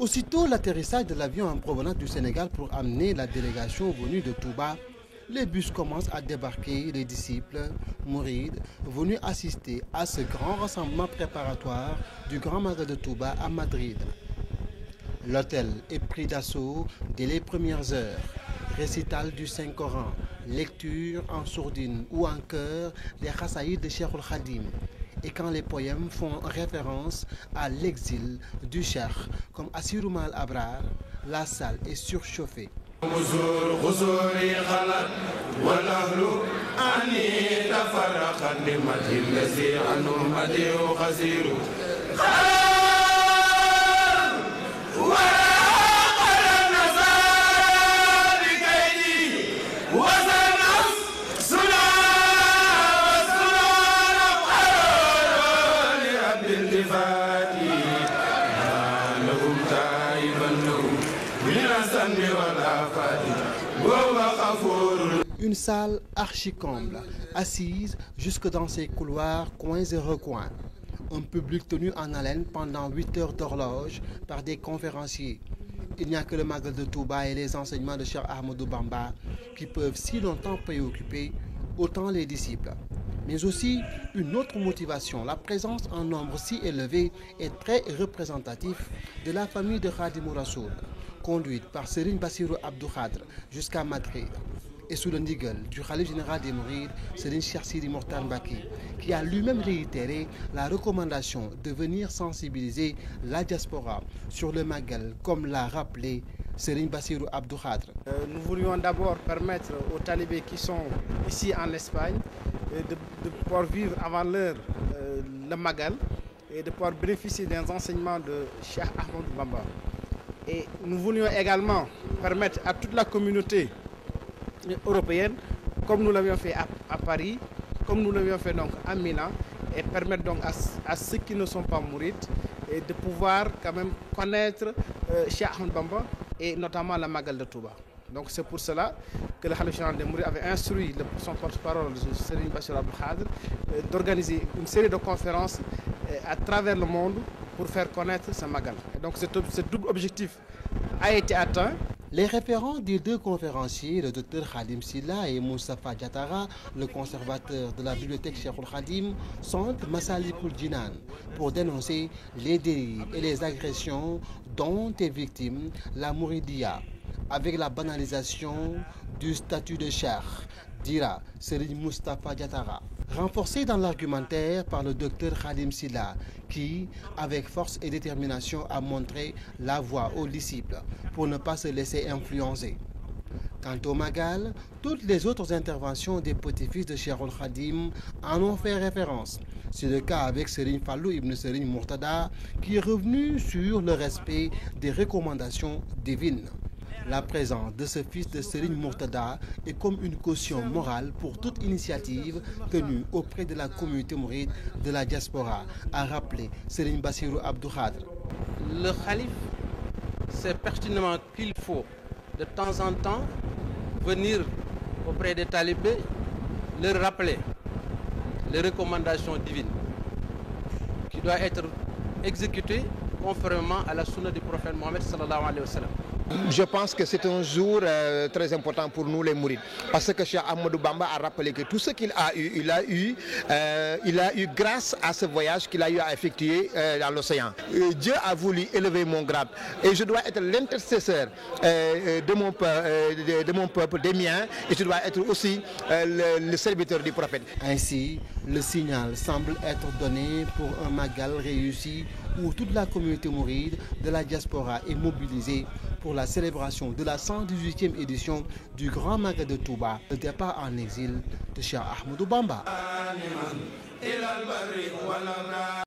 Aussitôt l'atterrissage de l'avion en provenance du Sénégal pour amener la délégation venue de Touba, les bus commencent à débarquer les disciples mourides venus assister à ce grand rassemblement préparatoire du Grand Magal de Touba à Madrid. L'hôtel est pris d'assaut dès les premières heures. Récital du Saint-Coran, lecture en sourdine ou en chœur des Khassaïd de Cheikhoul Khadim. Et quand les poèmes font référence à l'exil du Cheikh comme Assiroumal Abrar, la salle est surchauffée. Une salle archi-comble, assise jusque dans ses couloirs, coins et recoins. Un public tenu en haleine pendant 8 heures d'horloge par des conférenciers. Il n'y a que le Magal de Touba et les enseignements de Cheikh Ahmadou Bamba qui peuvent si longtemps préoccuper autant les disciples. Mais aussi une autre motivation, la présence en nombre si élevé et très représentatif de la famille de Khadimou Rassoul, conduite par Serigne Bassirou Abdou Khadre jusqu'à Madrid. Et sous le ndigal du khalife général des Mourides, Serigne Cheikh Sidi Mokhtar Mbacké, qui a lui-même réitéré la recommandation de venir sensibiliser la diaspora sur le Magal, comme l'a rappelé Serigne Bassirou Abdou Khadre. Nous voulions d'abord permettre aux talibés qui sont ici en Espagne de pouvoir vivre avant l'heure le Magal et de pouvoir bénéficier des enseignements de Cheikh Ahmadou Bamba. Et nous voulions également permettre à toute la communauté européenne, comme nous l'avions fait à Paris, comme nous l'avions fait donc à Milan, et permettre donc à ceux qui ne sont pas mourides et de pouvoir quand même connaître Cheikh Ahmadou Bamba et notamment la Magal de Touba. Donc c'est pour cela que le khalife général des Mourides avait instruit son porte-parole, Serigne Bassirou Abdou Khadre, d'organiser une série de conférences à travers le monde pour faire connaître ce Magal. Et donc ce double objectif a été atteint. Les référents des deux conférenciers, le docteur Khadim Sylla et Moustapha Diatara, le conservateur de la bibliothèque Cheikhoul Khadim, sont Massalikul Jinan pour dénoncer les dérives et les agressions dont est victime la Mouridia, avec la banalisation du statut de cheikh, dira Serigne Moustapha Diatara. Renforcé dans l'argumentaire par le docteur Khadim Sylla, qui, avec force et détermination, a montré la voie aux disciples pour ne pas se laisser influencer. Quant au Magal, toutes les autres interventions des petits-fils de Cheikhoul Khadim en ont fait référence. C'est le cas avec Serigne Fallou Ibn Serigne Mourtada, qui est revenu sur le respect des recommandations divines. La présence de ce fils de Serigne Mourtada est comme une caution morale pour toute initiative tenue auprès de la communauté mouride de la diaspora, a rappelé Serigne Bassirou Abdou Khadre. Le khalife sait pertinemment qu'il faut de temps en temps venir auprès des talibés, leur rappeler les recommandations divines qui doivent être exécutées conformément à la sunna du prophète Mohammed sallallahu alayhi wa sallam. Je pense que c'est un jour très important pour nous les Mourides, parce que Cheikh Ahmadou Bamba a rappelé que tout ce qu'il a eu, il a eu grâce à ce voyage qu'il a eu à effectuer dans l'océan. Dieu a voulu élever mon grade et je dois être l'intercesseur de mon peuple, des miens, et je dois être aussi le serviteur du prophète. Ainsi, le signal semble être donné pour un Magal réussi où toute la communauté mouride de la diaspora est mobilisée pour la célébration de la 118e édition du Grand Magal de Touba, le départ en exil de Cheikh Ahmadou Bamba.